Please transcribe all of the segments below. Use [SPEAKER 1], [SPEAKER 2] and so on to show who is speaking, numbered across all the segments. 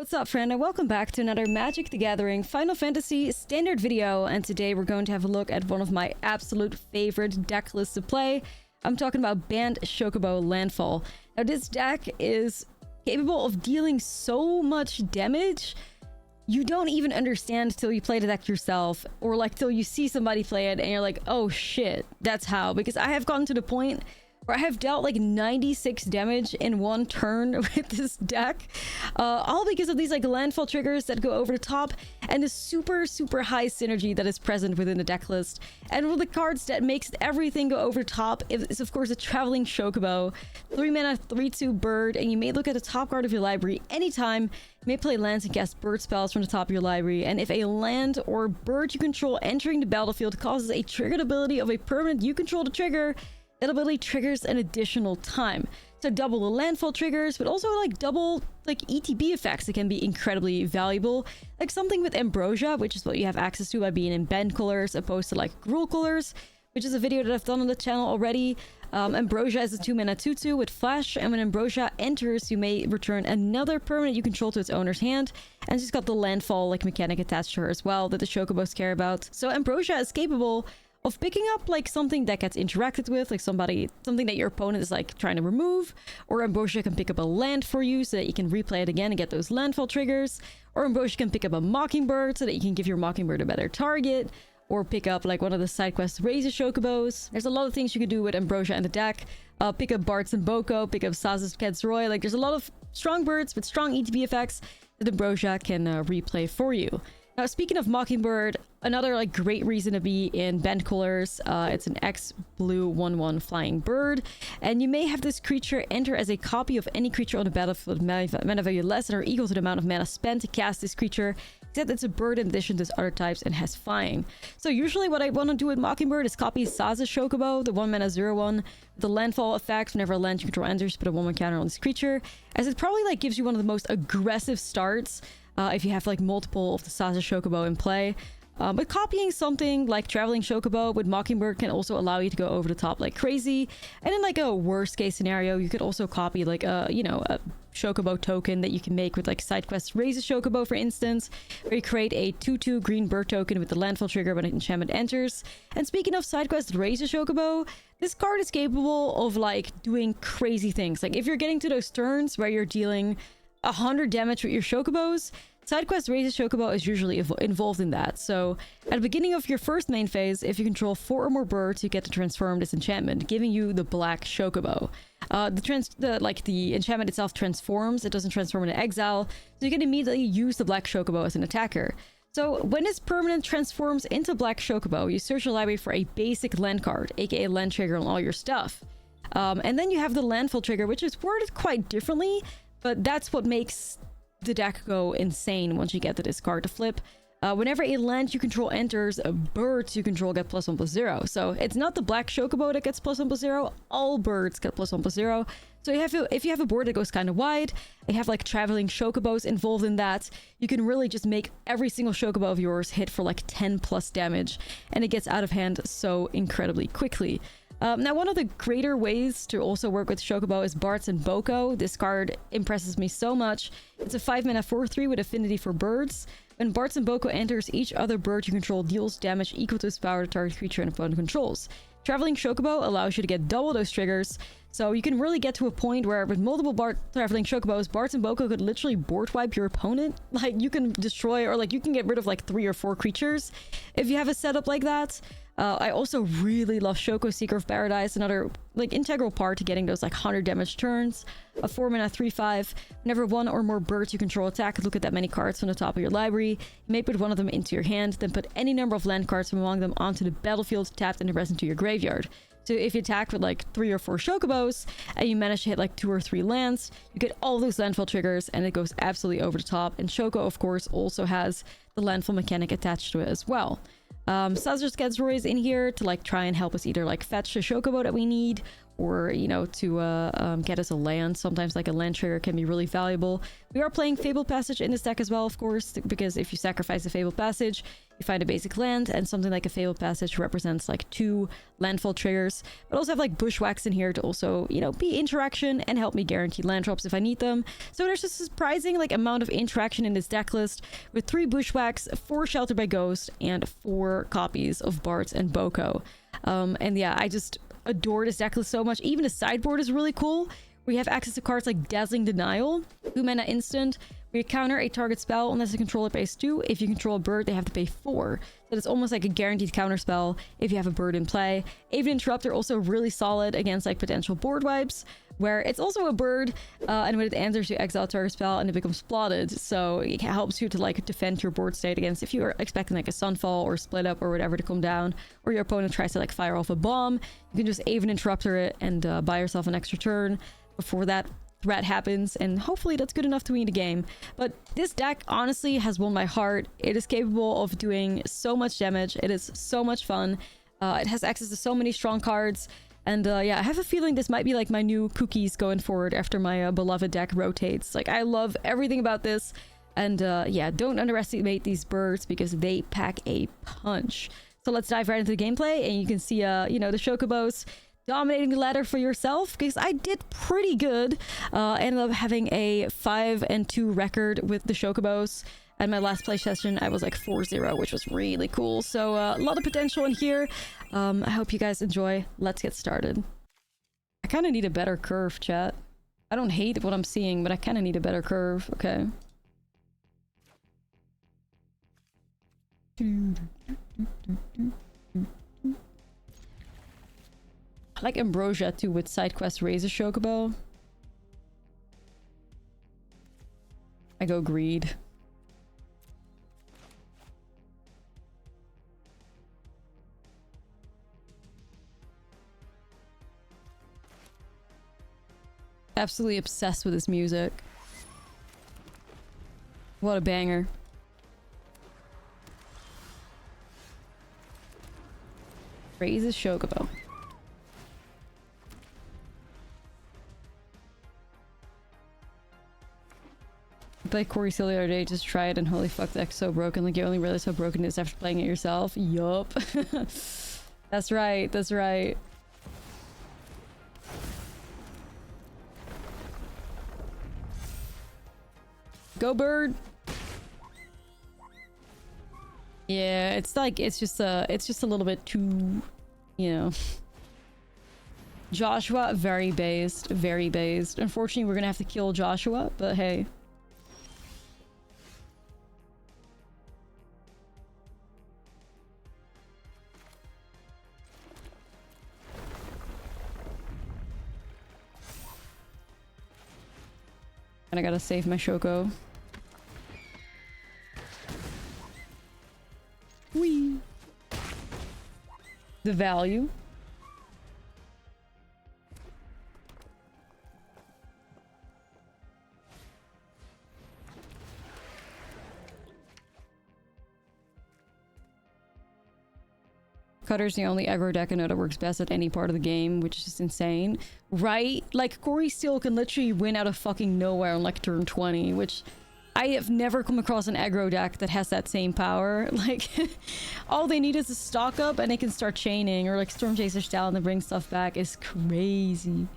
[SPEAKER 1] What's up, friend, and welcome back to another Magic the Gathering Final Fantasy standard video. And today we're going to have a look at one of my absolute favorite deck lists to play. I'm talking about Bant Landfall. Now, this deck is capable of dealing so much damage you don't even understand till you play the deck yourself, or like till you see somebody play it and you're like, oh shit, that's how. Because I have gotten to the point where I have dealt like 96 damage in one turn with this deck, all because of these like landfall triggers that go over the top and the super high synergy that is present within the deck list. And one of the cards that makes everything go over the top is of course a Traveling Chocobo, 3 mana 3/2 bird, and you may look at the top card of your library anytime. You may play lands and cast bird spells from the top of your library, and if a land or bird you control entering the battlefield causes a triggered ability of a permanent you control to trigger, that ability triggers an additional time. So double the landfall triggers, but also like double like ETB effects that can be incredibly valuable. Like something with Ambrosia, which is what you have access to by being in Bend colors, opposed to like Gruul colors, which is a video that I've done on the channel already. Ambrosia is a 2 mana 2/2 with flash, and when Ambrosia enters, you may return another permanent you control to its owner's hand. And she's got the landfall like mechanic attached to her as well that the Chocobos care about. So Ambrosia is capable of picking up like something that gets interacted with, like something that your opponent is like trying to remove, or Ambrosia can pick up a land for you so that you can replay it again and get those landfall triggers, or Ambrosia can pick up a Mockingbird so that you can give your Mockingbird a better target, or pick up like one of the side quests Raise Chocobos. There's a lot of things you could do with Ambrosia in the deck. Pick up Bart and Boko, pick up Saz's Roy. Like there's a lot of strong birds with strong ETB effects that Ambrosia can replay for you. Now, speaking of Mockingbird, another like great reason to be in Bend colors. It's an X-blue 1/1 flying bird, and you may have this creature enter as a copy of any creature on the battlefield with mana value less than or equal to the amount of mana spent to cast this creature, except it's a bird in addition to its other types and has flying. So usually what I want to do with Mockingbird is copy Saz's Chocobo, the 1 mana 0/1, the landfall effect. Whenever a land you control enters, put a 1/1 counter on this creature, as it probably like gives you one of the most aggressive starts if you have like multiple of the Saz's Chocobo in play. But copying something like Traveling Chocobo with Mockingbird can also allow you to go over the top like crazy. And in like a worst case scenario, you could also copy like a Chocobo token that you can make with like side quest Raise Chocobo, for instance, where you create a 2/2 green bird token with the landfall trigger when an enchantment enters. And speaking of side quest Raise Chocobo, this card is capable of like doing crazy things. Like if you're getting to those turns where you're dealing 100 damage with your Chocobos, side quest Raise Chocobo is usually involved in that. So at the beginning of your first main phase, if you control 4 or more birds, you get to transform this enchantment, giving you the black Chocobo. The enchantment itself transforms. It doesn't transform into exile, so you can immediately use the black Chocobo as an attacker. So when this permanent transforms into black Chocobo, you search your library for a basic land card, aka land trigger on all your stuff. And then you have the landfall trigger, which is worded quite differently, but that's what makes the deck go insane once you get to this card to flip. Whenever a land you control enters, birds you control get +1/+0. So it's not the black Chocobo that gets +1/+0, all birds get +1/+0. So if you have a board that goes kind of wide, and you have like Traveling Chocobos involved in that, you can really just make every single Chocobo of yours hit for like 10+ damage, and it gets out of hand so incredibly quickly. Now, one of the greater ways to also work with Chocobo is Bart and Boko. This card impresses me so much. It's a 5 mana 4/3 with affinity for birds. When Bart and Boko enters, each other bird you control deals damage equal to its power to target creature and opponent controls. Traveling Chocobo allows you to get double those triggers, so you can really get to a point where with multiple Traveling Chocobos, Bart and Boko could literally board wipe your opponent. Like you can destroy, or like you can get rid of like 3 or 4 creatures if you have a setup like that. I also really love Choco Seeker of Paradise, another like integral part to getting those like 100 damage turns. A 4 mana 3/5. Whenever 1 or more birds you control attack, look at that many cards from the top of your library. You may put one of them into your hand, then put any number of land cards from among them onto the battlefield, tapped, and the rest into your graveyard. So if you attack with like 3 or 4 Chocobos and you manage to hit like 2 or 3 lands, you get all those landfall triggers and it goes absolutely over the top. And Choco, of course, also has the landfall mechanic attached to it as well. Saz's Roy is in here to like try and help us either like fetch a Chocobo that we need, or to get us a land. Sometimes like a land trigger can be really valuable. We are playing Fabled Passage in this deck as well, of course, because if you sacrifice a Fabled Passage, you find a basic land, and something like a Fabled Passage represents like 2 landfall triggers. But also have like Bushwhacks in here to also, you know, be interaction and help me guarantee land drops if I need them. So there's a surprising like amount of interaction in this deck list, with 3 Bushwhacks, 4 Shelter by Ghost, and 4 copies of Bart and Boko. And yeah, I just adore this deck list so much. Even the sideboard is really cool. We have access to cards like Dazzling Denial, 2 mana instant. We counter a target spell unless the controller pays 2. If you control a bird, they have to pay 4. So it's almost like a guaranteed counter spell if you have a bird in play. Aven Interrupter also really solid against like potential board wipes, where it's also a bird, and when it answers, you exile target spell and it becomes plotted. So it helps you to like defend your board state against if you are expecting like a Sunfall or Split Up or whatever to come down, or your opponent tries to like fire off a bomb. You can just Aven Interrupter it and buy yourself an extra turn before that threat happens, and hopefully that's good enough to win the game. But this deck honestly has won my heart. It is capable of doing so much damage. It is so much fun. It has access to so many strong cards, and yeah, I have a feeling this might be like my new cookies going forward after my beloved deck rotates. Like, I love everything about this, and yeah, don't underestimate these birds because they pack a punch. So let's dive right into the gameplay, and you can see you know, the Chocobos dominating the ladder for yourself, because I did pretty good. Ended up having a 5-2 record with the Chocobos. At my last play session, I was like 4-0, which was really cool. So a lot of potential in here. I hope you guys enjoy. Let's get started. I kind of need a better curve, chat. I don't hate what I'm seeing, but I kind of need a better curve. Okay. I like Ambrosia too with side quest Raise a Chocobo. I go Greed. Absolutely obsessed with this music. What a banger. Raise a Chocobo. I played Corey Silly the other day, just try it, and holy fuck, the deck's so broken. Like, you only realize how broken it is after playing it yourself. Yup. That's right, that's right. Go bird! Yeah, it's like, it's just a little bit too, you know. Joshua, very based, very based. Unfortunately, we're gonna have to kill Joshua, but hey. And I gotta save my Choco. Whee! The value. Cutter's the only aggro deck I know that works best at any part of the game, which is just insane. Right? Like, Corey Steele can literally win out of fucking nowhere on like turn 20, which I have never come across an aggro deck that has that same power. Like, all they need is a stock up and they can start chaining, or like Storm Chaser style and then bring stuff back. Is crazy.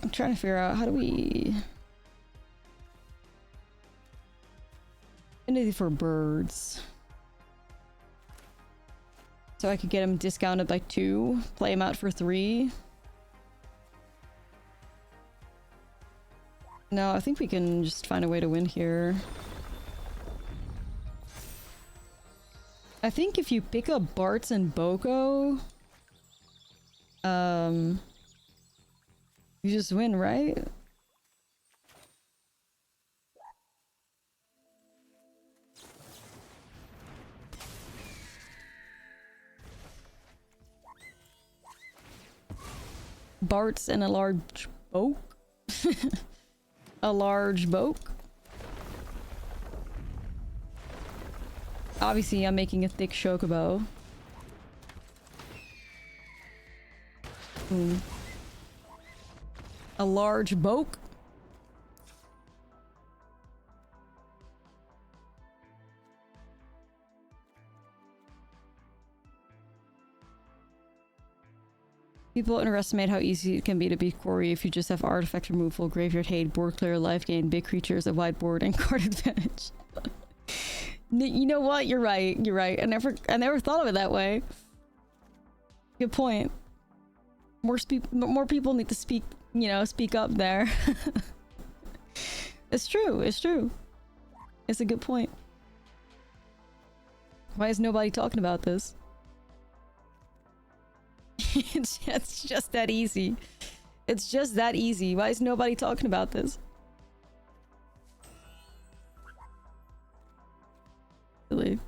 [SPEAKER 1] I'm trying to figure out how do we... Affinity for birds. So I could get him discounted by 2, play him out for 3. No, I think we can just find a way to win here. I think if you pick up Bart's and Boko, you just win, right? Bart's and a large boat. A large boat. Obviously, I'm making a thick Chocobo. Boom. A large boke. People underestimate how easy it can be to beat Quarry if you just have artifact removal, graveyard hate, board clear, life gain, big creatures, a wide board, and card advantage. You know what? You're right. You're right. I never thought of it that way. Good point. More people need to speak, you know, speak up there. It's true. It's true. It's a good point. Why is nobody talking about this? It's just that easy. It's just that easy. Why is nobody talking about this? Really?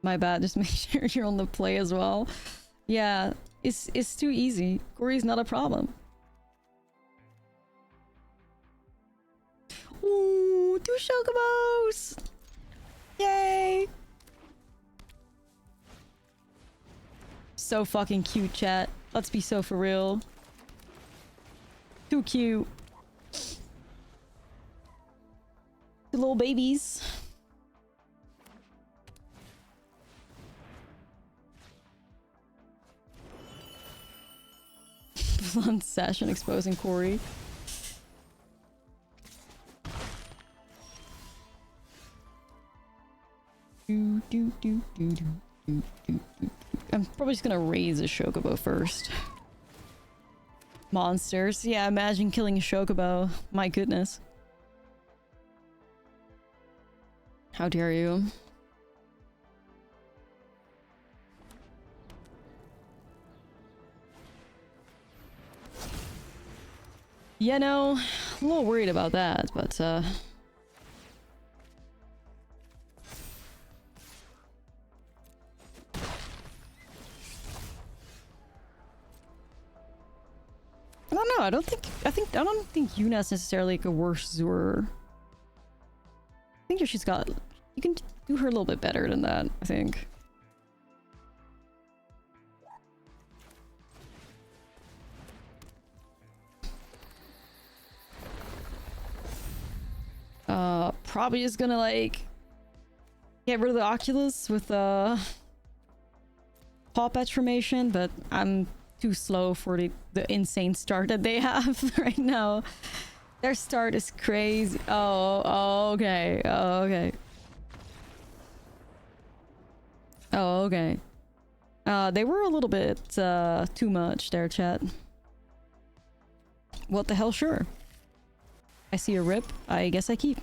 [SPEAKER 1] My bad, just make sure you're on the play as well. Yeah, it's too easy. Gory's not a problem. Ooh, 2 Chocobos! Yay! So fucking cute, chat. Let's be so for real. Too cute. The little babies. Blunt session exposing Quarry. I'm probably just gonna raise a Chocobo first. Monsters. Yeah, imagine killing a Chocobo. My goodness. How dare you? Yeah, no, I'm a little worried about that, but I don't know. I don't think Yuna's necessarily like a worse Zur. I think she's got. You can do her a little bit better than that, I think. Probably just gonna like get rid of the Oculus with Paw Patch formation, but I'm too slow for the insane start that they have right now. Their start is crazy. Oh, okay. Oh, okay. Oh, okay. They were a little bit too much there, chat. What the hell, sure. I see a rip. I guess I keep.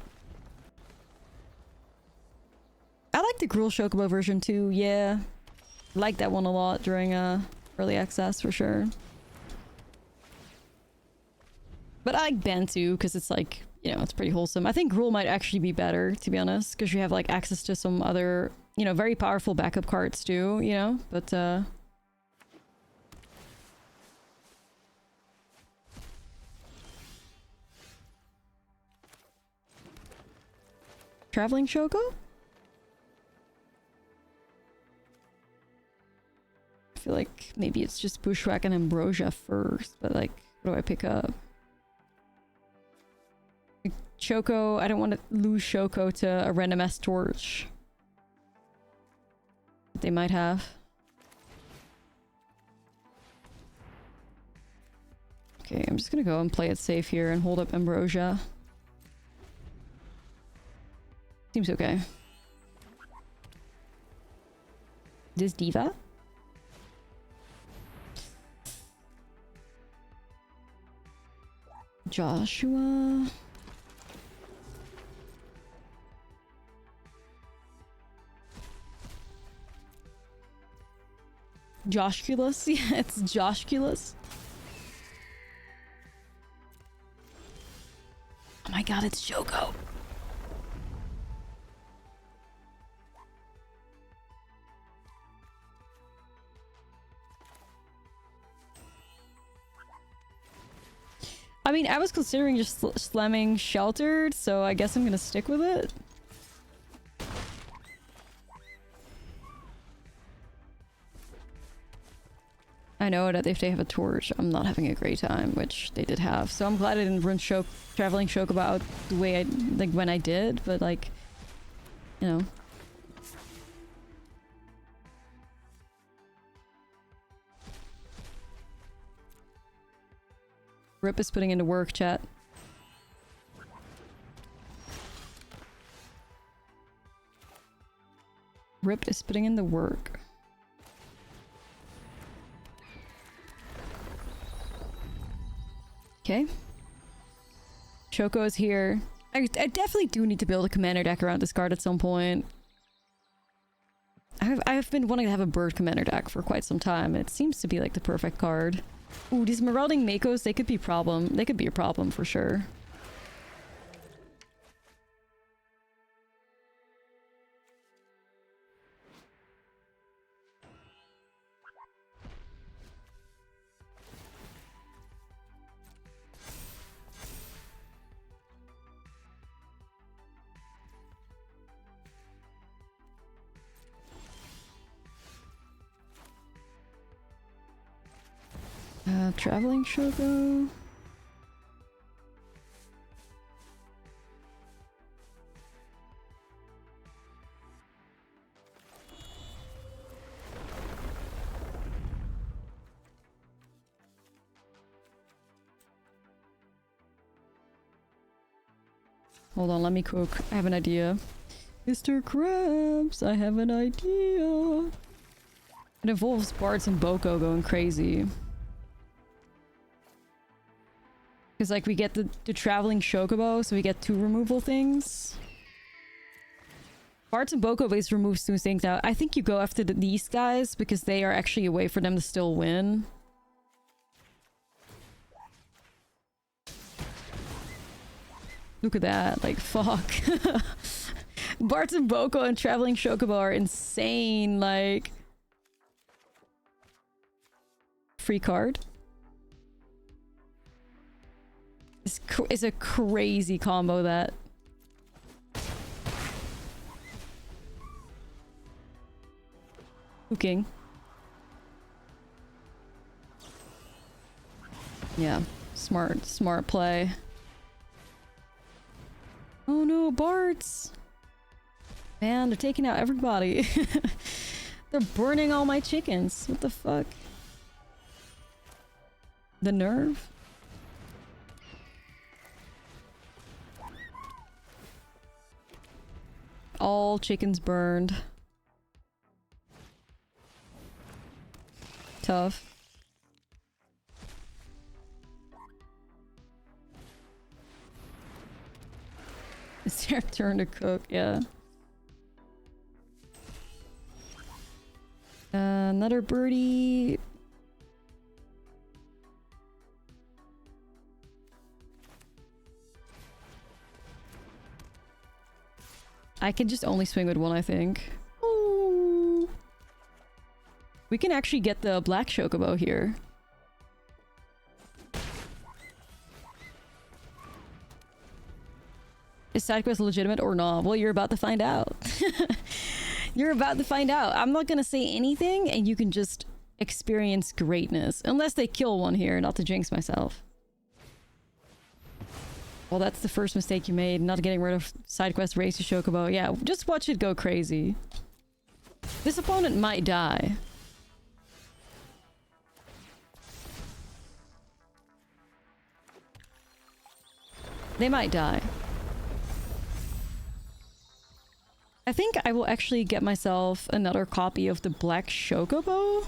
[SPEAKER 1] I like the Gruul Chocobo version too, yeah. Like that one a lot during early access for sure. But I like Bant too, because it's like, you know, it's pretty wholesome. I think Gruul might actually be better, to be honest, because you have like access to some other, you know, very powerful backup cards too, you know, but Traveling Choco? I feel like maybe it's just Bushwhack and Ambrosia first, but like, what do I pick up? Choco, I don't want to lose Choco to a random ass torch. They might have. Okay, I'm just gonna go and play it safe here and hold up Ambrosia. Seems okay. This Diva? Joshua? Joshculus? Yeah, it's Joshculus. Oh my god, it's Choco. I mean, I was considering just slamming Sheltered, so I guess I'm gonna stick with it. I know that if they have a torch, I'm not having a great time, which they did have. So I'm glad I didn't run Traveling Chocobo out the way I, like, when I did, but like, you know. Rip is putting into work, chat. Rip is putting in the work. Okay. Choco is here. I definitely do need to build a commander deck around this card at some point. I've been wanting to have a bird commander deck for quite some time. It seems to be like the perfect card. Ooh, these marauding Makos, they could be a problem for sure. Traveling Choco. Hold on, let me cook. I have an idea. Mr. Krabs, I have an idea. It involves Bards and Boko going crazy. Because, like, we get the Traveling Chocobo, so we get 2 removal things. Bards and Boko base removes 2 things now. I think you go after these guys, because they are actually a way for them to still win. Look at that, like, fuck. Bards and Boko and Traveling Chocobo are insane, like... Free card. It's a crazy combo, that. Cooking. Yeah, smart play. Oh no, Bards! Man, they're taking out everybody. They're burning all my chickens. What the fuck? The nerve? All chickens burned. Tough. It's their turn to cook, yeah. Another birdie. I can just only swing with one, I think. Ooh. We can actually get the black Chocobo here. Is side quest legitimate or not? Well, you're about to find out. You're about to find out. I'm not gonna say anything, and you can just experience greatness. Unless they kill one here, not to jinx myself. Well, that's the first mistake you made, not getting rid of side quest race to Chocobo. Yeah, just watch it go crazy. This opponent might die. They might die. I think I will actually get myself another copy of the black Chocobo.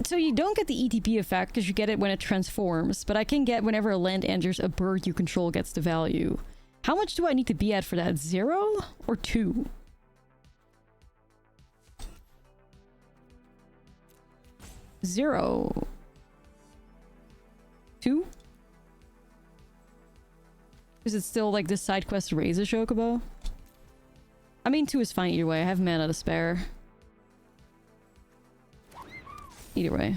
[SPEAKER 1] So you don't get the ETB effect because you get it when it transforms, but I can get whenever a land enters, a bird you control gets the value. How much do I need to be at for that? 0 or 2? 0. 2? Is it still like this side quest raise a Chocobo? I mean, 2 is fine either way. I have mana to spare. Either way.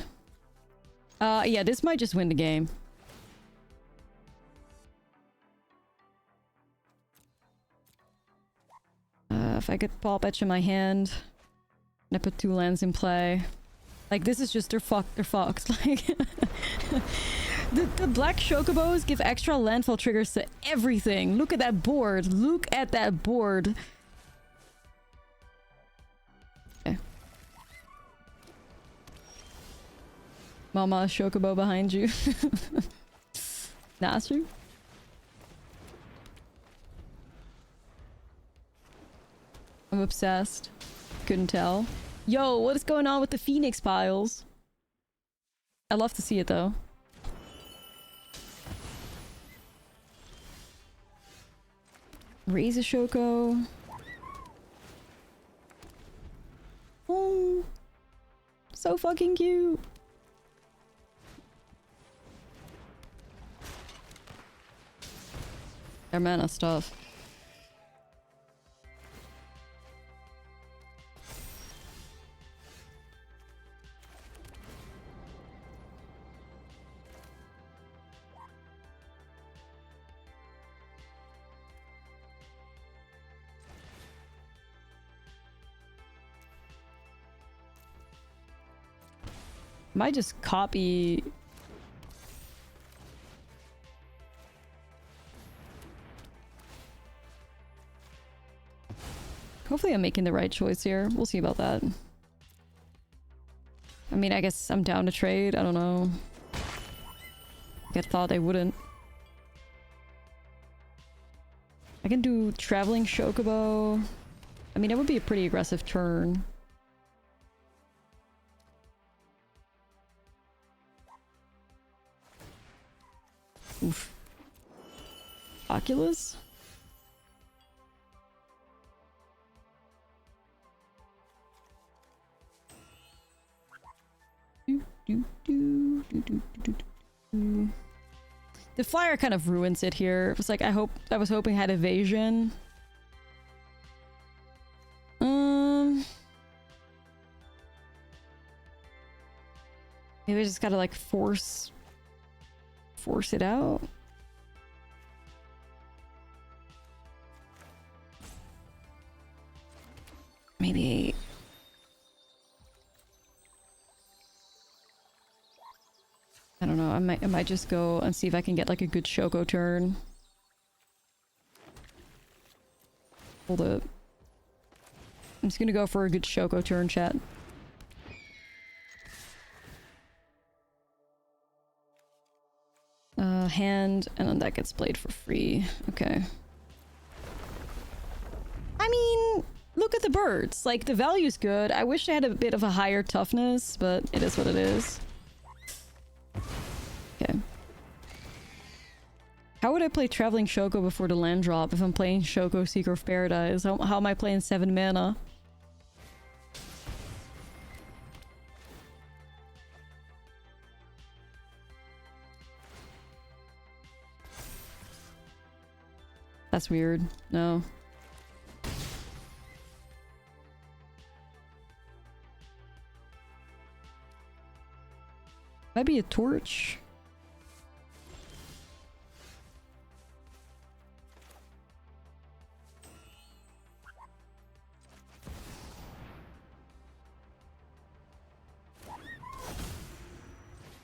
[SPEAKER 1] Yeah, this might just win the game. If I could pop etch in my hand, and I put 2 lands in play. Like, this is just, they're fucked. Like, the black Chocobos give extra landfall triggers to everything. Look at that board. Look at that board. Okay. Mama Chocobo behind you. Nah, true. I'm obsessed. Couldn't tell. Yo, what is going on with the Phoenix piles? I'd love to see it though. Raise a Choco. Oh, so fucking cute. Their mana stuff. Might just copy. Hopefully I'm making the right choice here. We'll see about that. I mean, I guess I'm down to trade. I don't know. I thought I wouldn't. I can do Traveling Chocobo. I mean, it would be a pretty aggressive turn. Oof. Oculus? The flyer kind of ruins it here. It was like, I was hoping I had evasion. Maybe I just gotta like force it out. Maybe. I don't know. I might just go and see if I can get like a good Choco turn. Hold up. I'm just gonna go for a good Choco turn, chat. Hand, and then that gets played for free. Okay. I mean, look at the birds. Like, the value's good. I wish I had a bit of a higher toughness, but it is what it is. Okay. How would I play Traveling Choco before the land drop if I'm playing Choco Seeker of Paradise? How am I playing 7 mana? That's weird. No. Might be a torch.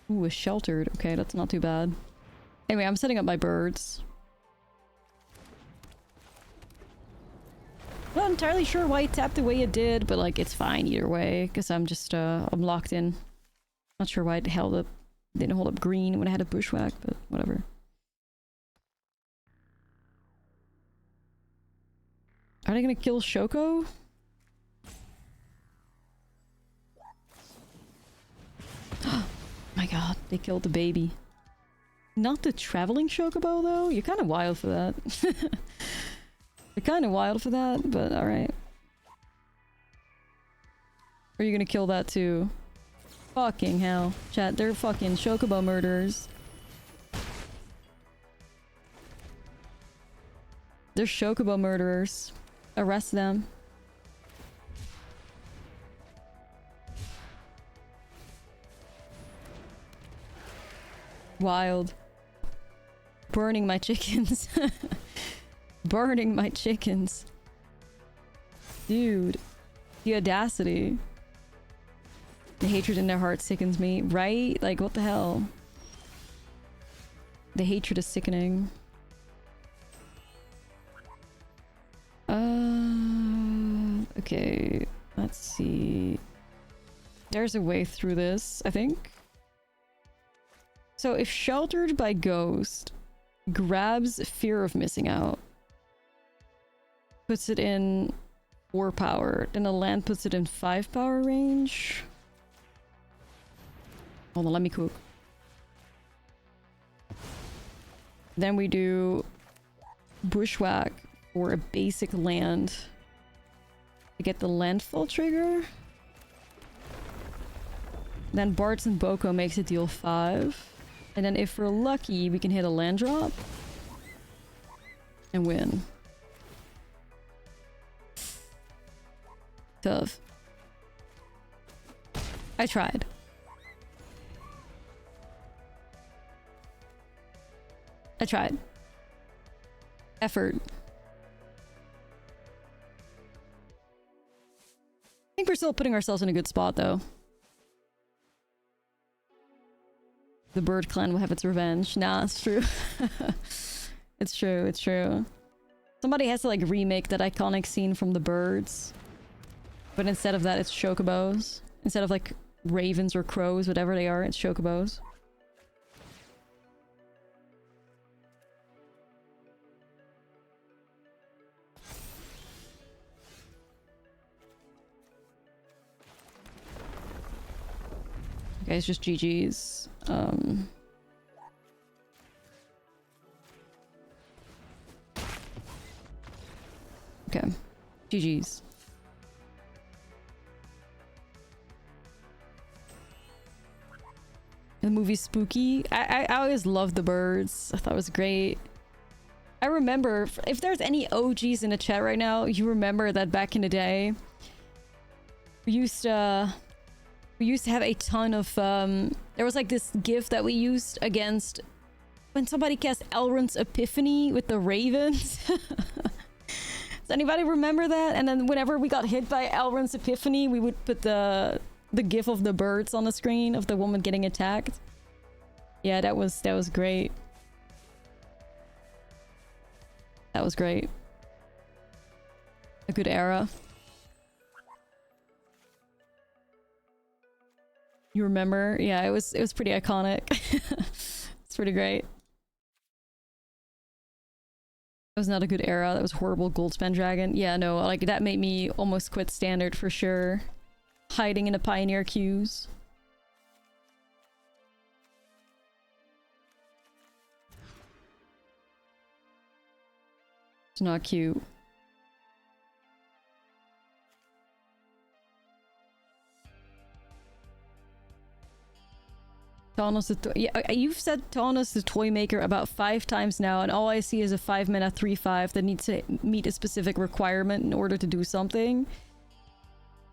[SPEAKER 1] Ooh, a sheltered. Okay, that's not too bad. Anyway, I'm setting up my birds. Not entirely sure why it tapped the way it did, but like it's fine either way, because I'm just I'm locked in. Not sure why it didn't hold up green when I had a bushwhack, but whatever. Are they gonna kill Choco? My god, they killed the baby. Not the Traveling Chocobo though? You're kind of wild for that. You're kind of wild for that, but alright. Are you gonna kill that too? Fucking hell. Chat, they're fucking Chocobo murderers. They're Chocobo murderers. Arrest them. Wild. Burning my chickens. Burning my chickens. Dude. The audacity. The hatred in their heart sickens me, right? Like, what the hell? The hatred is sickening. Okay. Let's see. There's a way through this, I think. So if Sheltered by Ghost grabs Fear of Missing Out, puts it in 4 power, then the land puts it in 5 power range. Hold on, let me cook. Then we do Bushwhack for a basic land to get the landfall trigger. Then Bards and Boko makes it deal 5. And then if we're lucky, we can hit a land drop and win. Tough. I tried. I tried. Effort. I think we're still putting ourselves in a good spot, though. The bird clan will have its revenge. Nah, it's true. It's true, it's true. Somebody has to, like, remake that iconic scene from the birds. But instead of that, it's chocobos. Instead of, like, ravens or crows, whatever they are, it's chocobos. Okay, it's just GG's. Okay. GG's. The movie's spooky. I always loved the birds. I thought it was great. I remember, if there's any OGs in the chat right now, you remember that back in the day, we used to have a ton of, there was like this gif that we used against when somebody cast Elrond's Epiphany with the ravens. Does anybody remember that? And then whenever we got hit by Elrond's Epiphany, we would put the gif of the birds on the screen of the woman getting attacked. Yeah, that was great. That was great. A good era. You remember? Yeah, it was pretty iconic. It's pretty great. That was not a good era. That was horrible. Goldspan Dragon. Yeah, no, like that made me almost quit Standard for sure. Hiding in the Pioneer queues. It's not cute. Taunos the yeah, you've said Taunos the toy maker about 5 times now, and all I see is a 5-mana 3/5 that needs to meet a specific requirement in order to do something.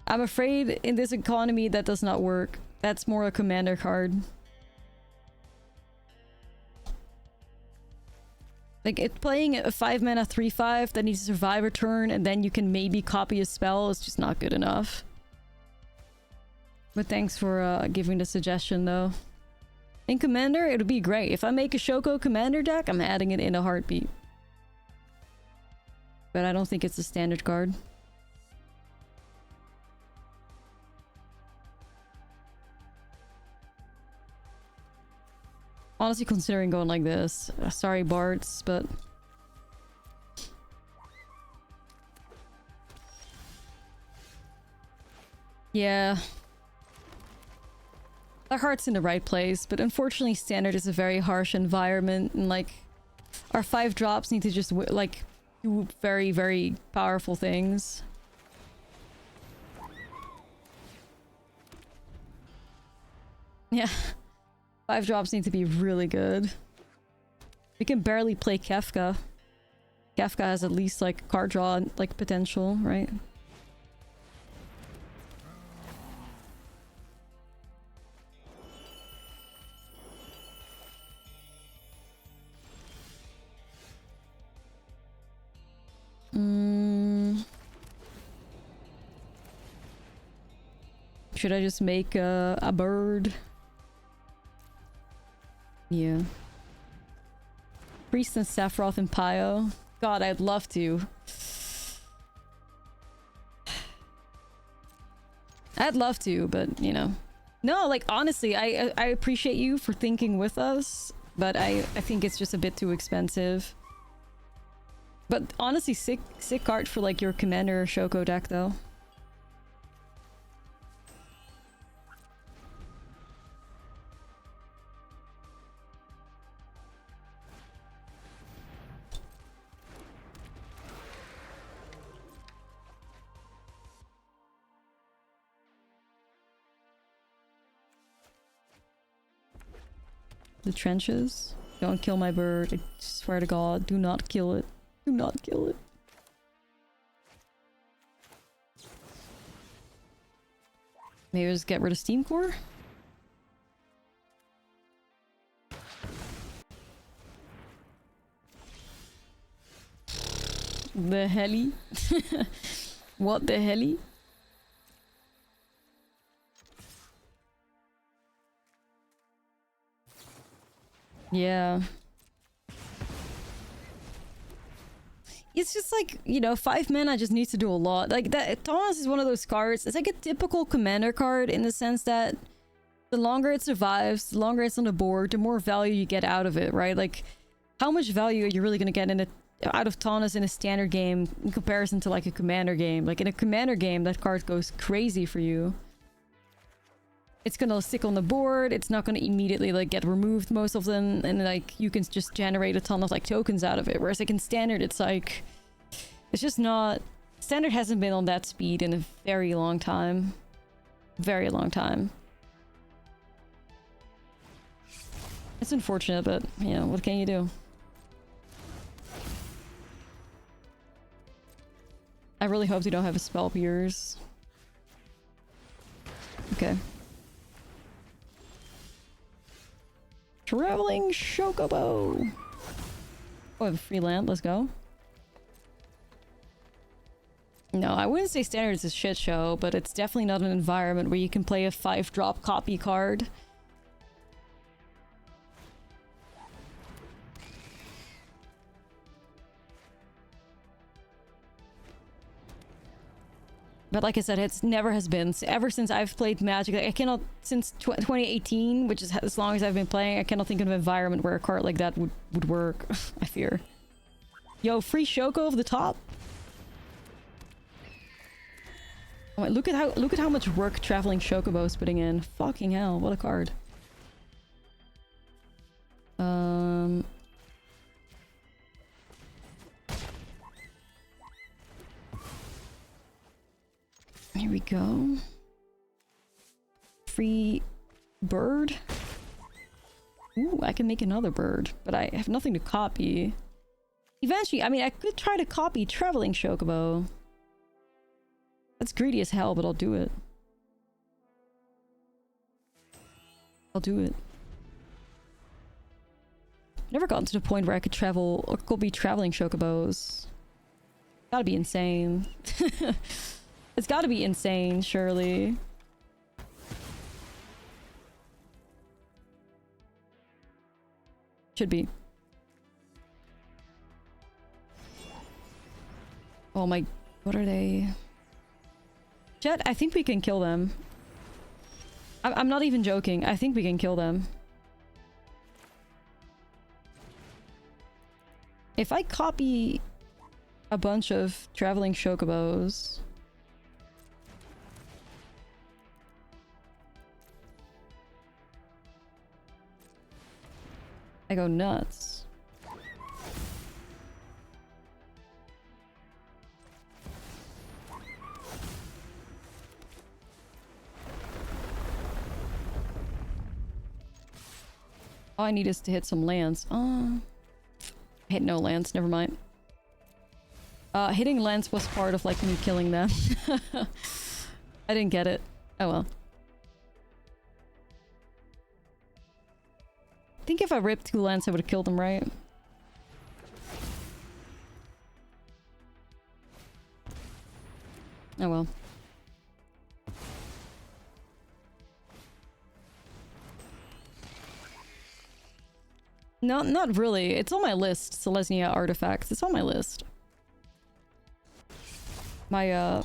[SPEAKER 1] I'm afraid in this economy that does not work. That's more a commander card. Like, playing a 5-mana 3/5 that needs to survive a turn and then you can maybe copy a spell is just not good enough. But thanks for giving the suggestion, though. In Commander, it would be great. If I make a Shoko Commander deck, I'm adding it in a heartbeat. But I don't think it's a standard card. Honestly, considering going like this. Sorry, Bards, but... yeah. Our heart's in the right place, but unfortunately Standard is a very harsh environment, and like... our 5 drops need to just, like, do very, very powerful things. Yeah. 5 drops need to be really good. We can barely play Kefka. Kefka has at least, like, card draw, like, potential, right? Should I just make a bird? Yeah. Priest and Sephiroth and Pio. God, I'd love to. I'd love to, but you know. No, like honestly, I appreciate you for thinking with us, but I think it's just a bit too expensive. But honestly, sick card for like your Commander Shoko deck though. The trenches. Don't kill my bird. I swear to God, do not kill it. Do not kill it. Maybe just get rid of Steam Core? The helly? What the helly? Yeah. It's just like, you know, 5 mana just needs to do a lot. Like, that Thomas is one of those cards. It's like a typical commander card in the sense that the longer it survives, the longer it's on the board, the more value you get out of it, right? Like, how much value are you really going to get out of Thomas in a standard game in comparison to like a commander game? Like, in a commander game, that card goes crazy for you. It's gonna stick on the board, it's not gonna immediately like get removed most of them, and like you can just generate a ton of like tokens out of it. Whereas like in standard, it's like, it's just not, standard hasn't been on that speed in a very long time. Very long time. It's unfortunate, but you know, what can you do? I really hope they don't have a spell pierce. Okay. Traveling Chocobo! Oh, I have a free land, let's go. No, I wouldn't say standard is a shit show, but it's definitely not an environment where you can play a 5-drop copy card. But like I said, it's never has been. Ever since I've played Magic, I cannot, since 2018, which is as long as I've been playing, I cannot think of an environment where a card like that would work, I fear. Yo, free Shoko over the top? Oh, look at how much work Traveling Chocobo is putting in. Fucking hell, what a card. Here we go. Free bird. Ooh, I can make another bird, but I have nothing to copy. Eventually, I mean, I could try to copy Traveling Chocobo. That's greedy as hell, but I'll do it. I'll do it. Never gotten to the point where I could travel or could be Traveling Chocobos. Gotta be insane. It's gotta be insane, surely. Should be. Oh my... What are they? Jet, I think we can kill them. I'm not even joking. I think we can kill them. If I copy a bunch of Traveling Chocobos... I go nuts. All I need is to hit some lands. I hit no lands, never mind. Hitting lands was part of like me killing them. I didn't get it. Oh well. I think if I ripped 2 lands, I would have killed them, right? Oh well. Not really. It's on my list, Selesnya artifacts. It's on my list. My,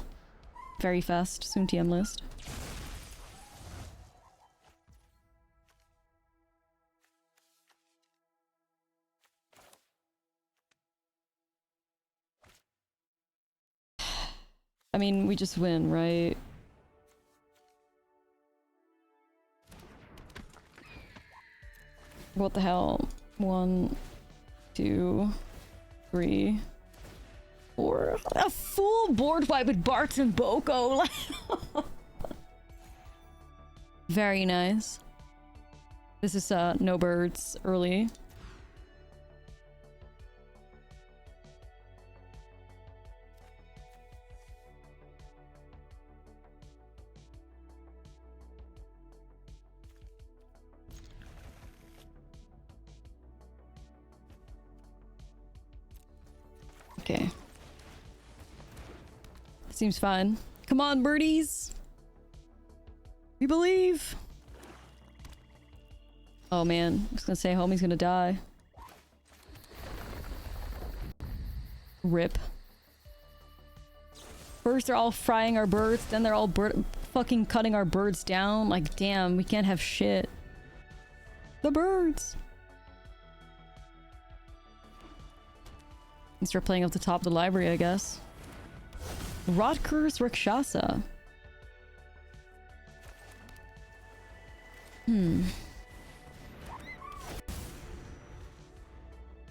[SPEAKER 1] very fast, soon TM list. I mean, we just win, right? What the hell? 1, 2, 3, 4. A full board wipe with Bart and Boko. Very nice. This is no birds early. Okay. Seems fine. Come on, birdies! We believe! Oh man, I was gonna say homie's gonna die. Rip. First they're all frying our birds, then they're all fucking cutting our birds down. Like, damn, we can't have shit. The birds! And start playing up the top of the library, I guess. Rotker's Rakshasa.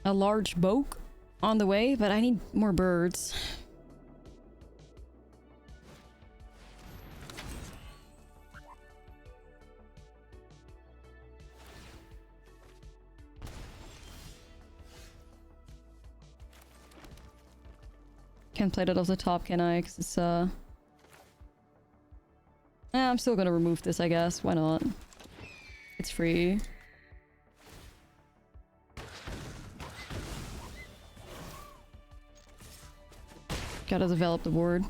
[SPEAKER 1] A large boat on the way, but I need more birds. Can't play that off the top, can I? Because it's, I'm still gonna remove this, I guess. Why not? It's free. Gotta develop the board.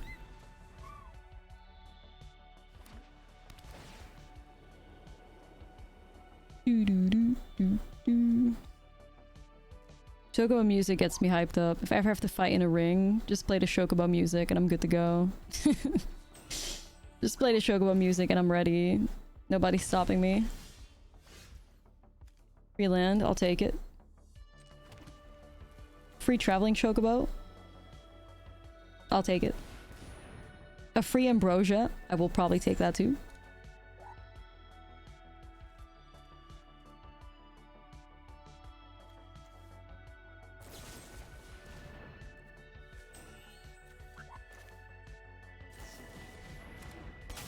[SPEAKER 1] Chocobo music gets me hyped up. If I ever have to fight in a ring, just play the Chocobo music and I'm good to go. Just play the Chocobo music and I'm ready. Nobody's stopping me. Free land, I'll take it. Free traveling Chocobo? I'll take it. A free ambrosia, I will probably take that too.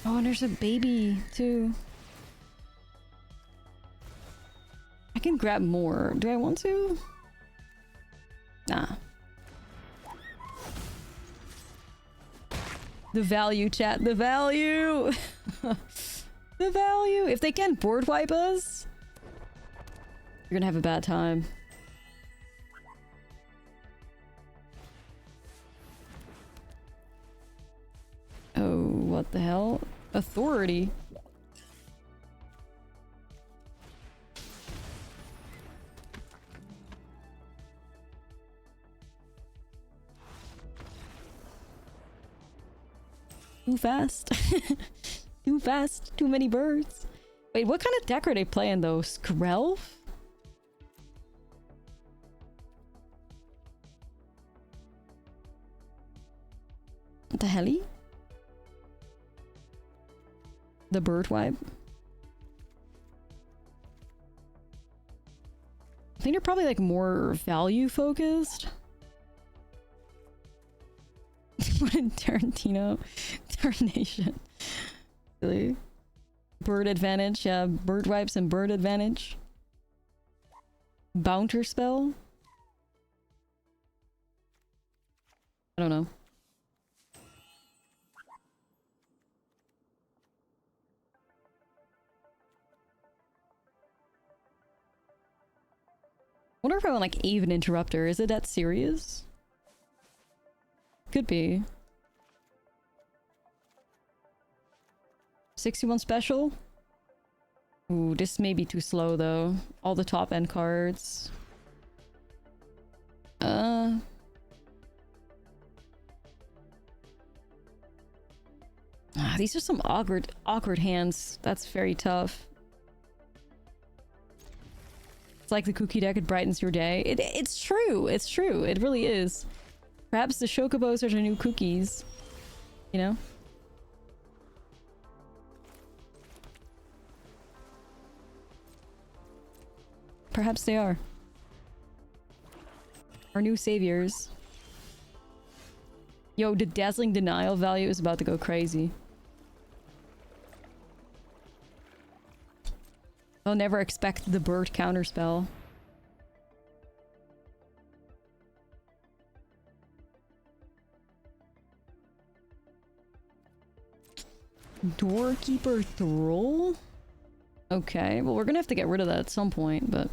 [SPEAKER 1] Oh, and there's a baby, too. I can grab more. Do I want to? Nah. The value, chat. The value! The value! If they can't board wipe us, you're gonna have a bad time. Oh, what the hell? Authority. Too fast. Too fast. Too many birds. Wait, what kind of deck are they playing though? Skrelv? What the helly? The bird wipe. I think they're probably like more value focused. What in Tarantino? Tarnation. Really? Bird advantage, yeah. Bird wipes and bird advantage. Bounter spell? I don't know. Wonder if I want like even interrupter. Is it that serious? Could be. 61 special? Ooh, this may be too slow though. All the top end cards. These are some awkward hands. That's very tough. It's like the cookie deck, it brightens your day. It's true. It's true. It really is. Perhaps the Chocobos are the new cookies. You know? Perhaps they are. Our new saviors. Yo, the Dazzling Denial value is about to go crazy. I'll never expect the bird counterspell. Doorkeeper Thrall? Okay, well we're gonna have to get rid of that at some point, but...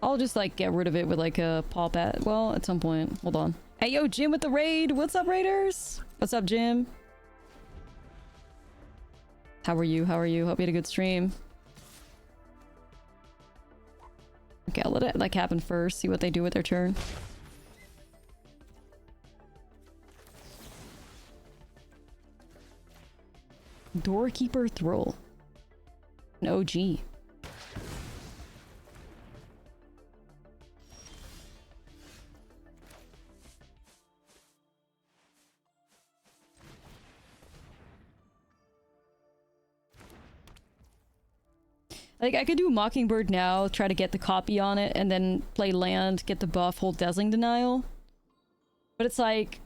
[SPEAKER 1] I'll just like get rid of it with like a pop at... Well, at some point. Hold on. Hey yo, Jim with the raid! What's up, raiders? What's up, Jim? How are you? How are you? Hope you had a good stream. Okay, I'll let it like happen first, see what they do with their turn. Doorkeeper Thrall. An OG. Like, I could do Mockingbird now, try to get the copy on it, and then play land, get the buff, hold Dazzling Denial. But it's like...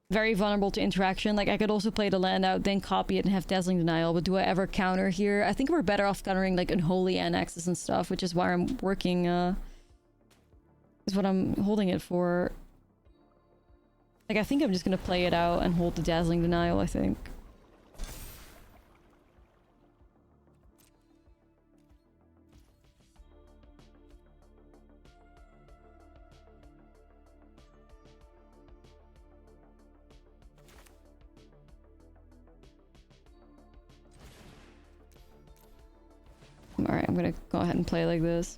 [SPEAKER 1] very vulnerable to interaction. Like, I could also play the land out, then copy it and have Dazzling Denial, but do I ever counter here? I think we're better off countering, like, Unholy Annexes and stuff, which is why I'm working, is what I'm holding it for. Like, I think I'm just gonna play it out and hold the Dazzling Denial, I think. Alright, I'm gonna go ahead and play like this.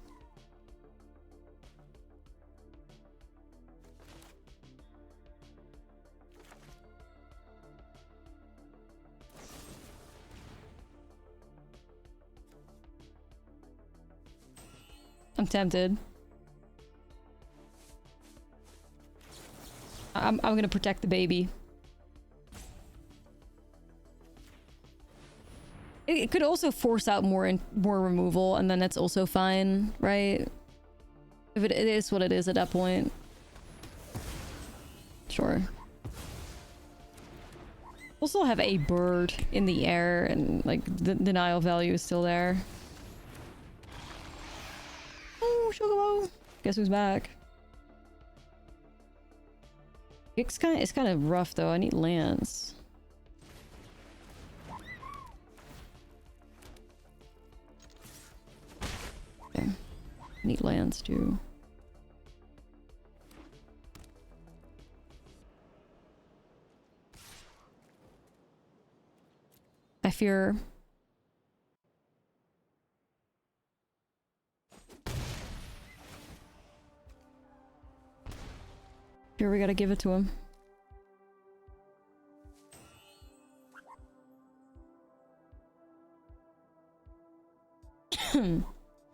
[SPEAKER 1] I'm tempted. I'm gonna protect the baby. It could also force out more removal, and then it's also fine, right? If it is what it is at that point. Sure. We'll still have a bird in the air, and like the denial value is still there. Oh, Chocobo! Guess who's back? It's kind of rough though. I need lands. Okay. Need lands too. I fear. Here we gotta give it to him.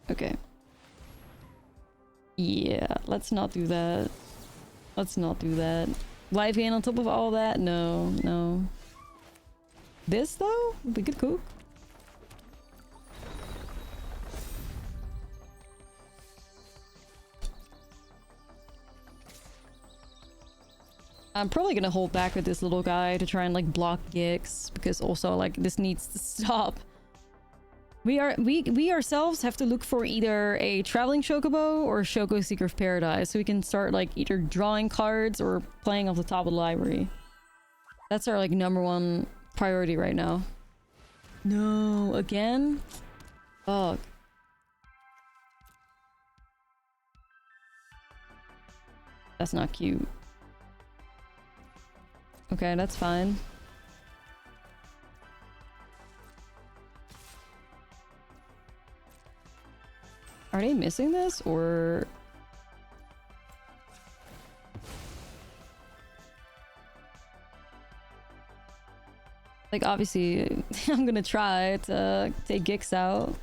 [SPEAKER 1] Okay. Yeah, let's not do that. Let's not do that. Live hand on top of all that? No, no. This though? We could cook. I'm probably gonna hold back with this little guy to try and like block Gix, because also like this needs to stop. We ourselves have to look for either a traveling Chocobo or Shoko Seeker of Paradise, so we can start like either drawing cards or playing off the top of the library. That's our like #1 priority right now. No, again? Fuck. That's not cute. Okay, that's fine. Are they missing this, or... Like, obviously, I'm gonna try to take Gix out.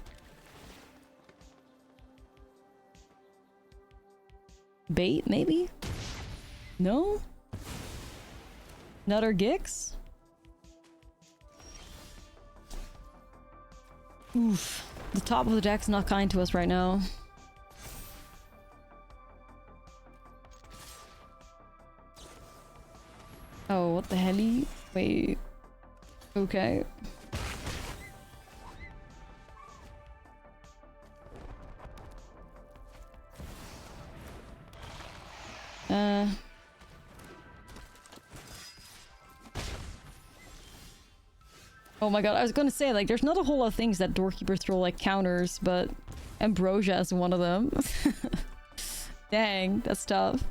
[SPEAKER 1] Bait, maybe? No? Another Gix? Oof. The top of the deck's not kind to us right now. Oh, what the helly? Wait. Okay. Oh my god, I was gonna say, like, there's not a whole lot of things that Doorkeeper throw like counters, but Ambrosia is one of them. Dang, that's tough.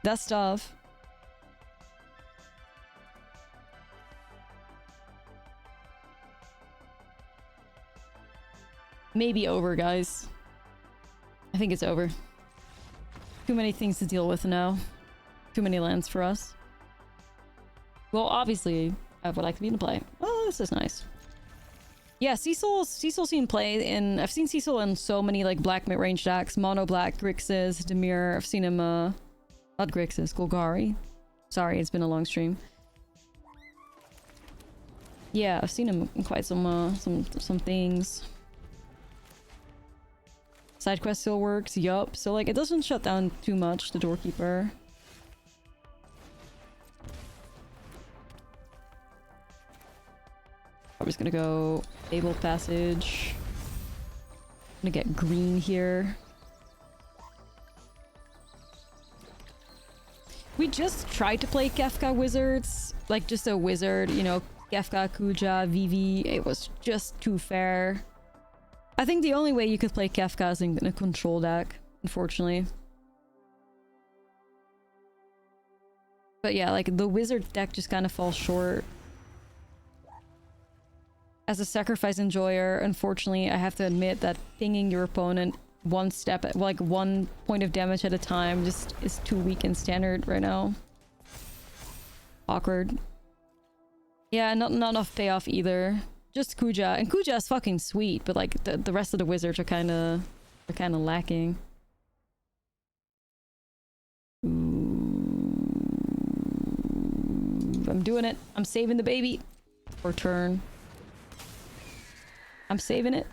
[SPEAKER 1] That's tough. Maybe over, guys. I think it's over. Too many things to deal with now. Too many lands for us. Well, obviously, I would like to be in play. Oh, this is nice. Yeah, Cecil's seen play in... I've seen Cecil in so many, like, black mid-range decks. Mono black, Grixis, Dimir. I've seen him, not Grixis, Golgari. Sorry, it's been a long stream. Yeah, I've seen him in quite some things. Side quest still works, yup. So, like, it doesn't shut down too much, the Doorkeeper. I'm just gonna go Fabled Passage. I'm gonna get green here. We just tried to play Kefka Wizards. Like, just a wizard, you know, Kefka, Kuja, Vivi. It was just too fair. I think the only way you could play Kefka is in a control deck, unfortunately. But yeah, like, the wizard deck just kind of falls short. As a sacrifice enjoyer, unfortunately, I have to admit that pinging your opponent one step, like 1 point of damage at a time, just is too weak in standard right now. Awkward. Yeah, not enough payoff either. Just Kuja, and Kuja is fucking sweet, but like the rest of the wizards are kind of lacking. Ooh, I'm doing it. I'm saving the baby. For turn. I'm saving it.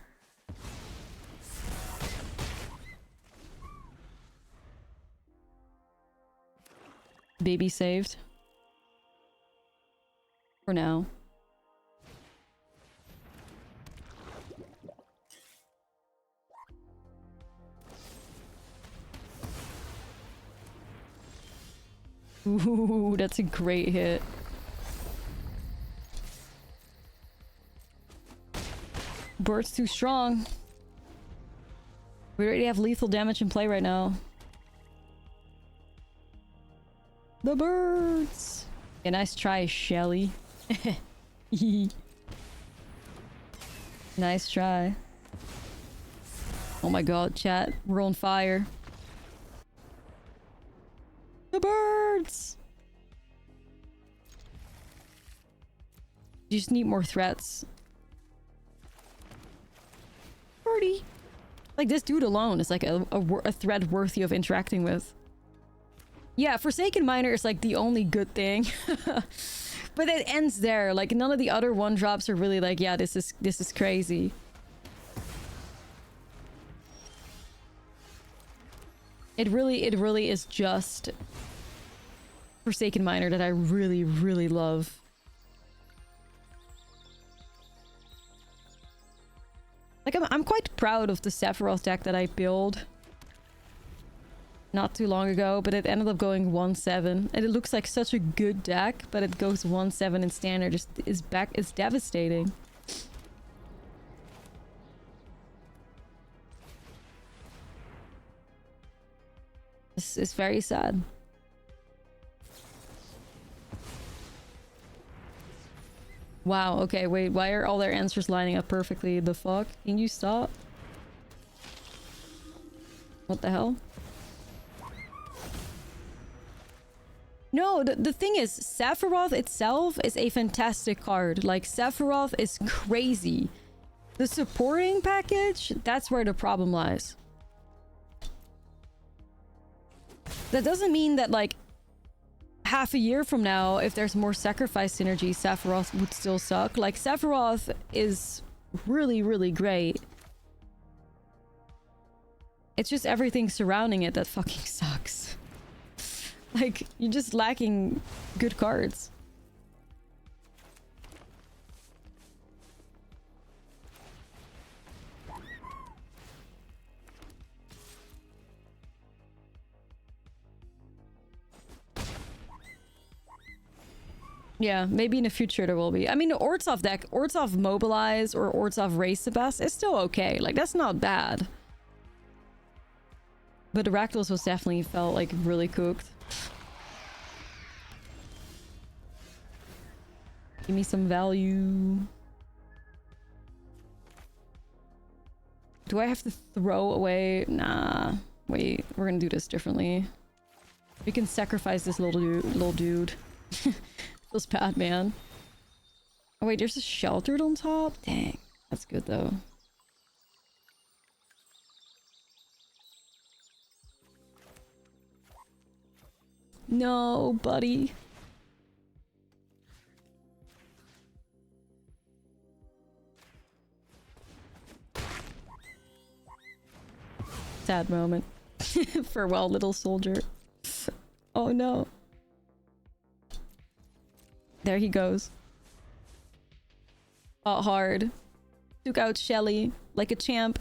[SPEAKER 1] Baby saved. For now. Ooh, that's a great hit. Bird's too strong. We already have lethal damage in play right now. The birds! Yeah, nice try, Shelly. Nice try. Oh my god, chat. We're on fire. The birds! You just need more threats. Birdie! Like, this dude alone is like a threat worthy of interacting with. Yeah, Forsaken Miner is like the only good thing. But it ends there. Like, none of the other one-drops are really like, yeah, this is crazy. It really is just Forsaken Miner that I really, really love. Like, I'm quite proud of the Sephiroth deck that I built not too long ago, but it ended up going 1-7. And it looks like such a good deck, but it goes 1-7 in standard. It's devastating. This is very sad. Wow, okay, wait, why are all their answers lining up perfectly? The fuck? Can you stop? What the hell? No, the thing is, Sephiroth itself is a fantastic card. Like, Sephiroth is crazy. The supporting package, that's where the problem lies. That doesn't mean that, like, half a year from now, if there's more sacrifice synergy, Sephiroth would still suck. Like, Sephiroth is really, really great. It's just everything surrounding it that fucking sucks. Like, you're just lacking good cards. Yeah, maybe in the future there will be. I mean, the Ortsov deck, Ortsov Mobilize or Ortsov Raise the Best is still okay. Like, that's not bad. But the Rakdos was definitely felt like really cooked. Give me some value. Do I have to throw away? Nah. Wait, we're gonna do this differently. We can sacrifice this little dude. Feels bad, man. Oh wait, there's a sheltered on top? Dang. That's good though. No, buddy. Sad moment. Farewell, little soldier. Oh no. There he goes. Fought hard. Took out Shelly like a champ.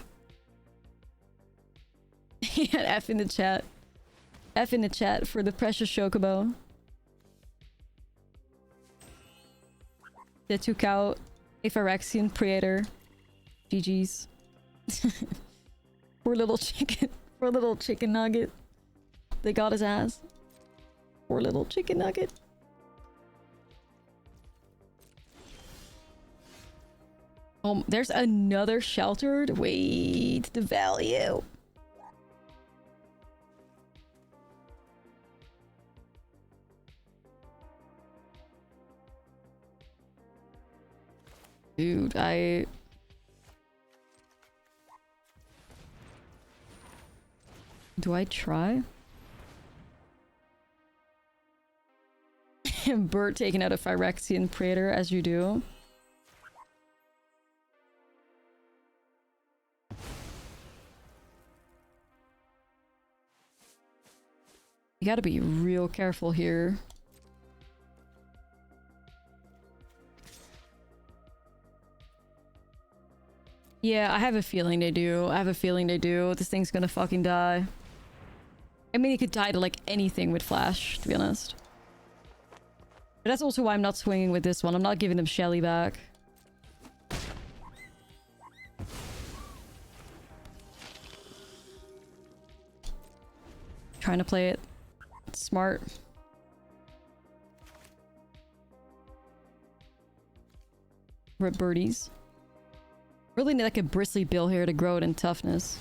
[SPEAKER 1] He had F in the chat. F in the chat for the precious Chocobo. That took out a Phyrexian Praetor. GG's. Poor little chicken. Poor little chicken nugget. They got his ass. Poor little chicken nugget. Oh, there's another sheltered. Wait, the value. Dude, do I try? Bert taking out a Phyrexian Praetor as you do. You gotta be real careful here. Yeah, I have a feeling they do. I have a feeling they do. This thing's gonna fucking die. I mean, it could die to, like, anything with Flash, to be honest. But that's also why I'm not swinging with this one. I'm not giving them Shelly back. Trying to play it smart. Rip birdies. Really need like a bristly bill here to grow it in toughness.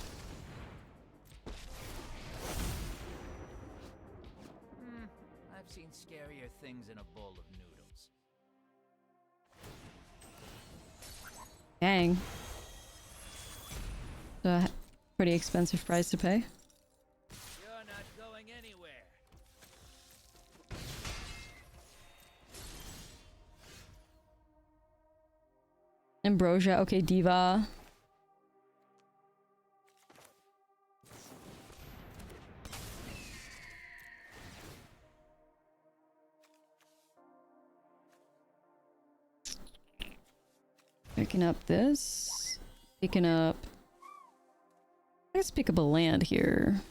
[SPEAKER 2] I've seen scarier things in a bowl of noodles.
[SPEAKER 1] Dang. A pretty expensive price to pay.
[SPEAKER 2] You're not going anywhere.
[SPEAKER 1] Ambrosia, okay, Diva. Picking up this. Picking up... Let's pick up a land here.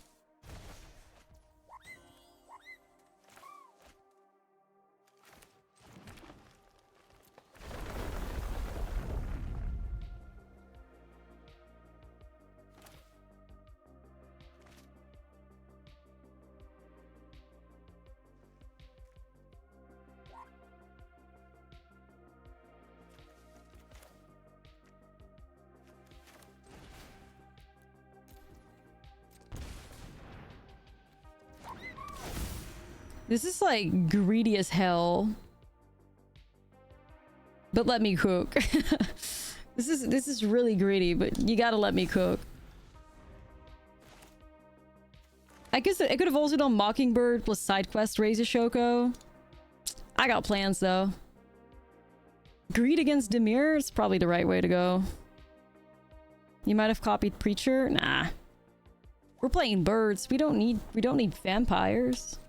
[SPEAKER 1] This is like greedy as hell. But let me cook. This is really greedy, but you gotta let me cook. I guess I could have also done Mockingbird plus side quest raise a Shoko. I got plans though. Greed against Dimir is probably the right way to go. You might have copied Preacher. Nah. We're playing birds. We don't need vampires.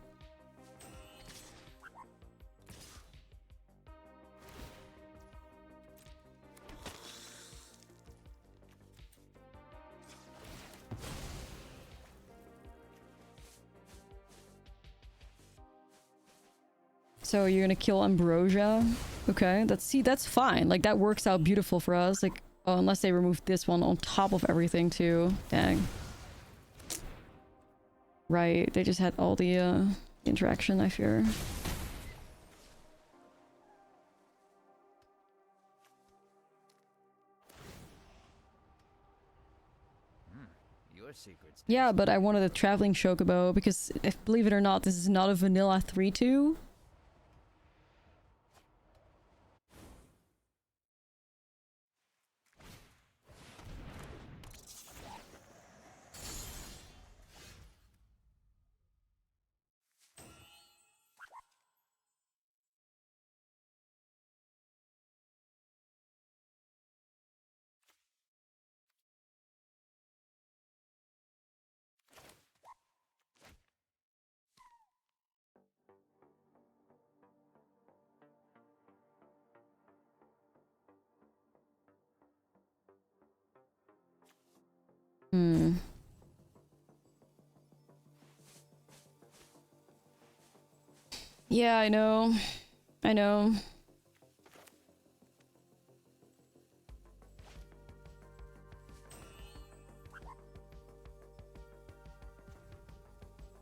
[SPEAKER 1] So you're gonna kill Ambrosia? Okay, that's fine. Like, that works out beautiful for us. Like, oh, unless they remove this one on top of everything too. Dang. Right, they just had all the interaction, I fear.
[SPEAKER 2] Your secrets.
[SPEAKER 1] Yeah, but I wanted a traveling Chocobo because, if believe it or not, this is not a vanilla 3-2. Hmm. Yeah, I know. I know.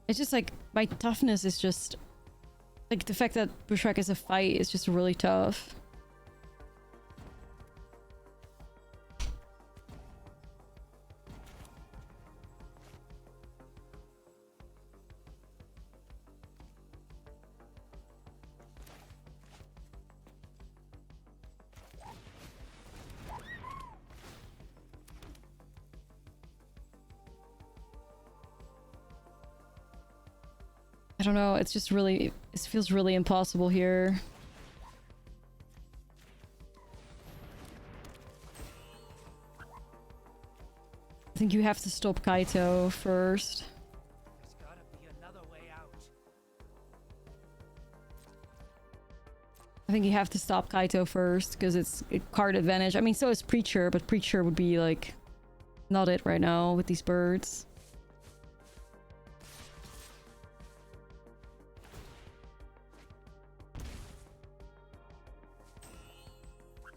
[SPEAKER 1] It's just like, my toughness is just... Like, the fact that Bushwhack is a fight is just really tough. I don't know, it's just really... It feels really impossible here. I think you have to stop Kaito first.
[SPEAKER 2] There's gotta be another way out.
[SPEAKER 1] I think you have to stop Kaito first, because it's a card advantage. I mean, so is Preacher, but Preacher would be, like, not it right now with these birds.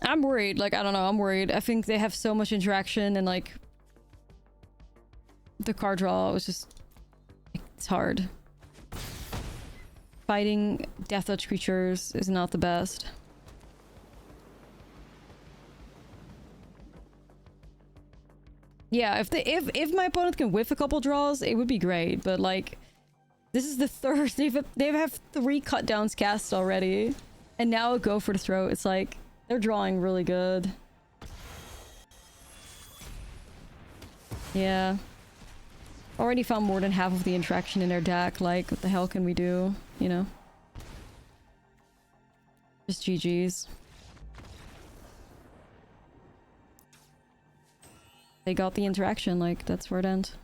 [SPEAKER 1] I'm worried. Like, I don't know. I'm worried. I think they have so much interaction and, like, the card draw was just... It's hard. Fighting Death Touch creatures is not the best. Yeah, if my opponent can whiff a couple draws, it would be great. But, like, this is the third... They have 3 cut downs cast already. And now a go for the throat. It's like... They're drawing really good. Yeah. Already found more than half of the interaction in their deck. Like, what the hell can we do? You know? Just GG's. They got the interaction, like, that's where it ends.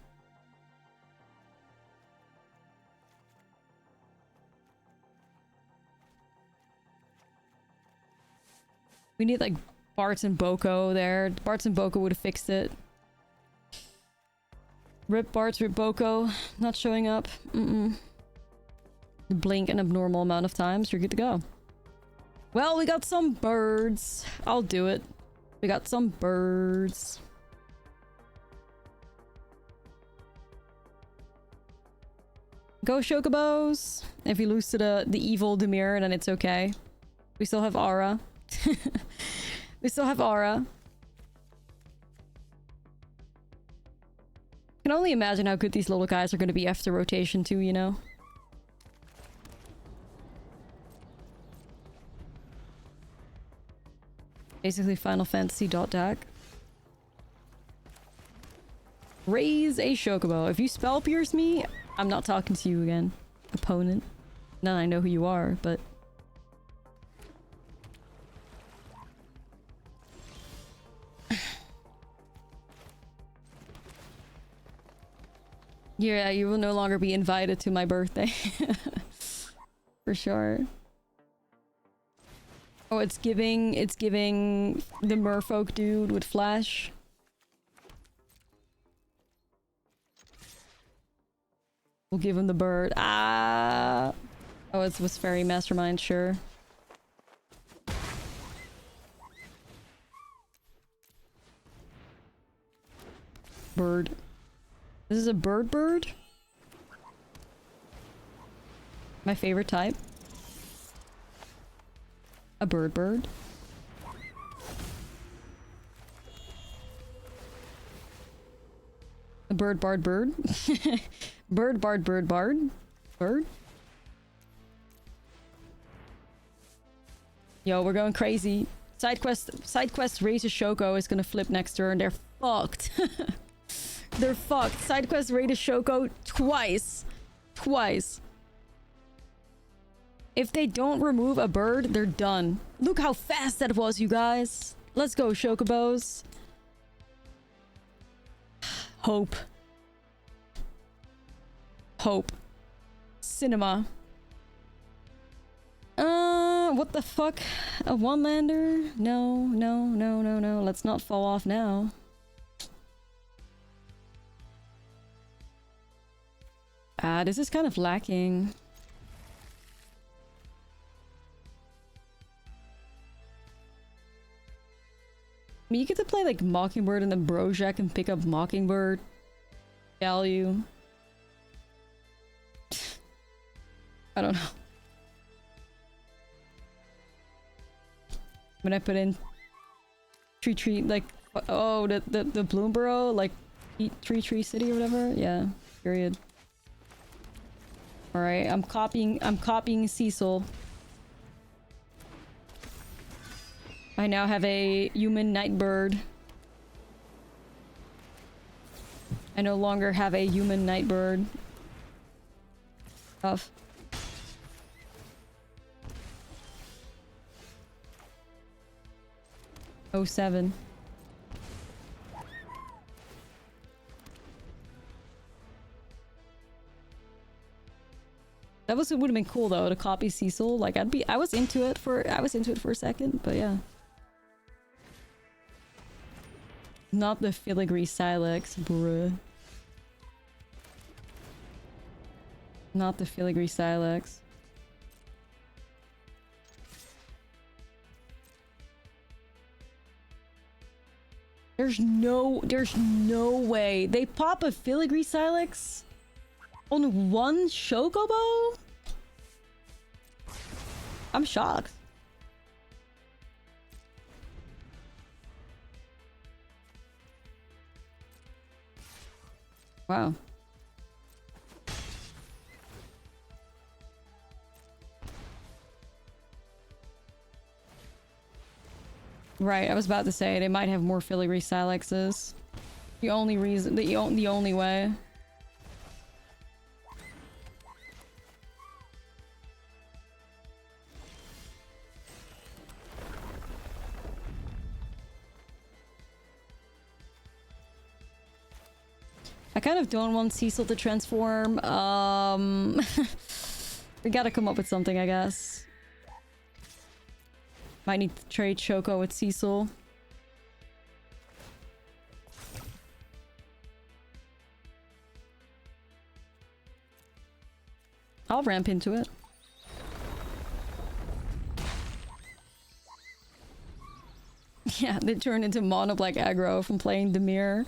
[SPEAKER 1] We need, like, Bartz and Boko there. Bartz and Boko would have fixed it. Rip Bartz, rip Boko. Not showing up. Blink an abnormal amount of times. You're good to go. Well, we got some birds. I'll do it. We got some birds. Go Chocobos! If we lose to the evil Dimir, then it's okay. We still have Aura. We still have Aura. I can only imagine how good these little guys are going to be after rotation too, you know? Basically Final Fantasy deck. Raise a Chocobo. If you spell pierce me, I'm not talking to you again. Opponent. None I know who you are, but... Yeah, you will no longer be invited to my birthday. For sure. Oh, it's giving the merfolk dude with flash. We'll give him the bird. Ah! Oh, it was Fairy Mastermind, sure. Bird. This is a bird? My favorite type. A bird. A bird. Bird. Yo, we're going crazy. Side quest raise a Shoko is gonna flip next turn. They're fucked. They're fucked. Side quest raid a Shoko twice. If they don't remove a bird, they're done. Look how fast that was, you guys. Let's go, Chocobos. Hope. Cinema. What the fuck? A one-lander? No. Let's not fall off now. This is kind of lacking. I mean, you get to play like Mockingbird and then Brojack and pick up Mockingbird value. I don't know. When I put in tree like oh the Bloomborough like tree city or whatever, yeah, period. All right, I'm copying Cecil. I now have a human Nightbird. I no longer have a human Nightbird. Tough. Oh, 07. That would have been cool though to copy Cecil. Like I was into it for a second, but yeah. Not the filigree Silex, bruh. Not the filigree Silex. There's no way. They pop a filigree Silex on one Chocobo? I'm shocked. Wow. Right, I was about to say they might have more filigree Silexes. The only reason, the only way. I kind of don't want Cecil to transform. We gotta come up with something, I guess. Might need to trade Choco with Cecil. I'll ramp into it. Yeah, they turned into mono black aggro from playing Demir.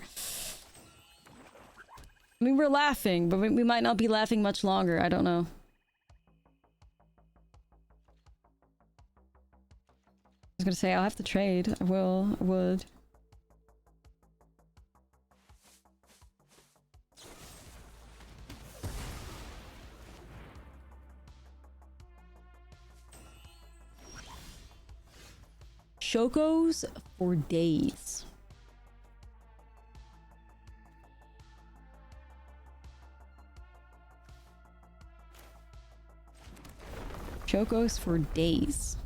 [SPEAKER 1] I mean, we're laughing, but we might not be laughing much longer. I don't know. I was gonna say, I'll have to trade. I will. I would. Chocobos for days. Chocobos for days.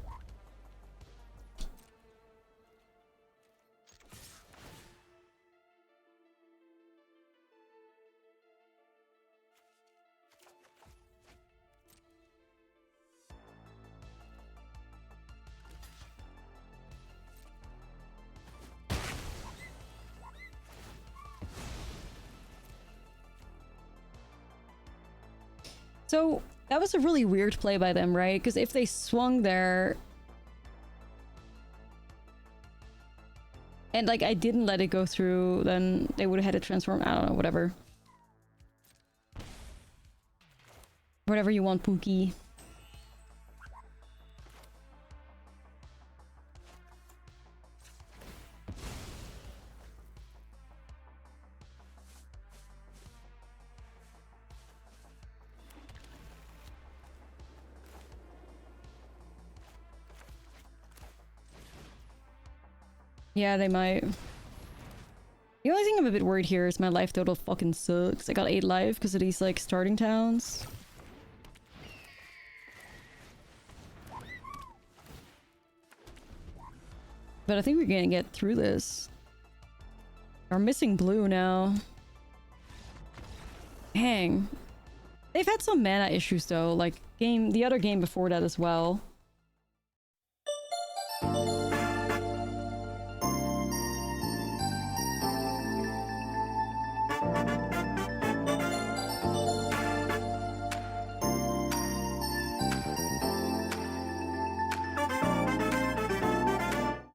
[SPEAKER 1] So that was a really weird play by them, right? Because if they swung there and like I didn't let it go through, then they would have had to transform. I don't know, whatever. Whatever you want, Pookie. Yeah, they might. The only thing I'm a bit worried here is my life total fucking sucks. I got 8 life because of these, like, starting towns. But I think we're gonna get through this. We're missing blue now. Dang. They've had some mana issues though, like the other game before that as well.